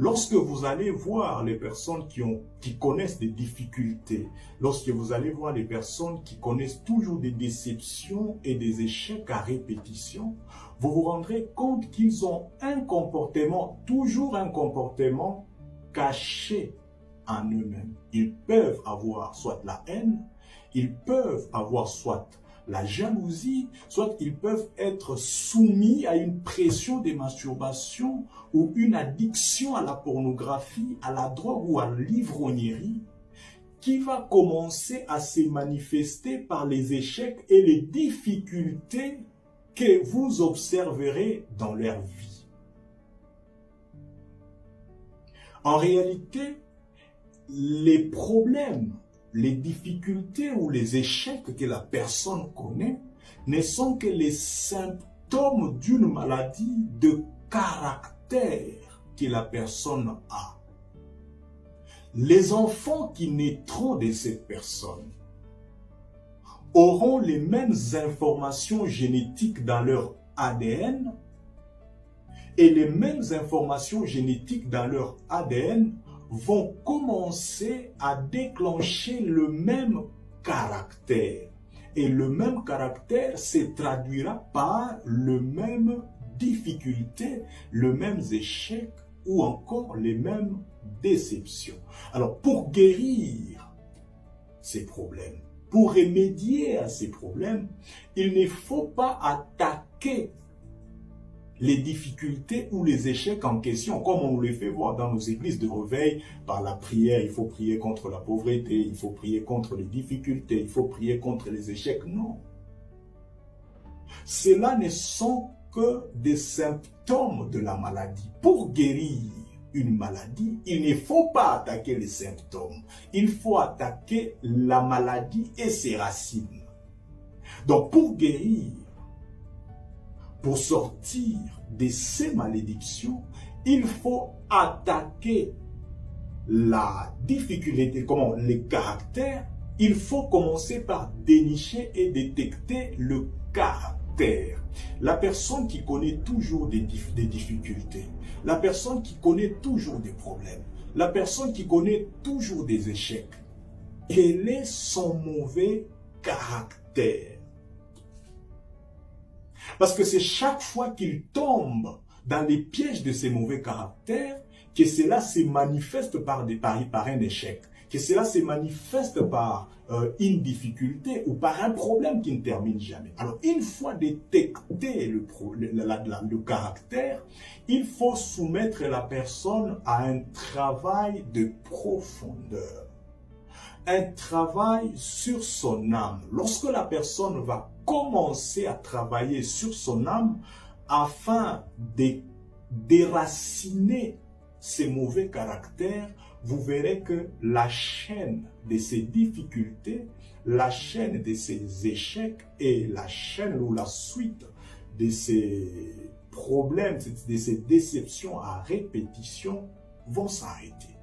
Lorsque vous allez voir les personnes qui connaissent des difficultés, lorsque vous allez voir les personnes qui connaissent toujours des déceptions et des échecs à répétition, vous vous rendrez compte qu'ils ont un comportement, toujours un comportement caché en eux-mêmes. Ils peuvent avoir soit la haine, ils peuvent avoir soit la jalousie, soit ils peuvent être soumis à une pression de masturbation ou une addiction à la pornographie, à la drogue ou à l'ivrognerie, qui va commencer à se manifester par les échecs et les difficultés que vous observerez dans leur vie. En réalité, les problèmes, les difficultés ou les échecs que la personne connaît ne sont que les symptômes d'une maladie de caractère que la personne a. Les enfants qui naîtront de cette personne auront les mêmes informations génétiques dans leur ADN et les mêmes informations génétiques dans leur ADN vont commencer à déclencher le même caractère. Et le même caractère se traduira par le même difficulté, le même échec ou encore les mêmes déceptions. Alors, pour guérir ces problèmes, pour remédier à ces problèmes, il ne faut pas attaquer les difficultés ou les échecs en question, comme on le fait voir dans nos églises de réveil, par la prière. Il faut prier contre la pauvreté, il faut prier contre les difficultés, il faut prier contre les échecs. Non. Cela ne sont que des symptômes de la maladie. Pour guérir une maladie, il ne faut pas attaquer les symptômes. Il faut attaquer la maladie et ses racines. Donc, pour guérir, pour sortir de ces malédictions, il faut attaquer la difficulté, les caractères. Il faut commencer par dénicher et détecter le caractère. La personne qui connaît toujours des difficultés, la personne qui connaît toujours des problèmes, la personne qui connaît toujours des échecs, quel est son mauvais caractère? Parce que c'est chaque fois qu'il tombe dans les pièges de ces mauvais caractères que cela se manifeste par un échec, que cela se manifeste par une difficulté ou par un problème qui ne termine jamais. Alors, une fois détecté le caractère, il faut soumettre la personne à un travail de profondeur. Un travail sur son âme. Lorsque la personne va commencer à travailler sur son âme afin de déraciner ses mauvais caractères, vous verrez que la chaîne de ces difficultés, la chaîne de ces échecs et la chaîne ou la suite de ces problèmes, de ces déceptions à répétition vont s'arrêter.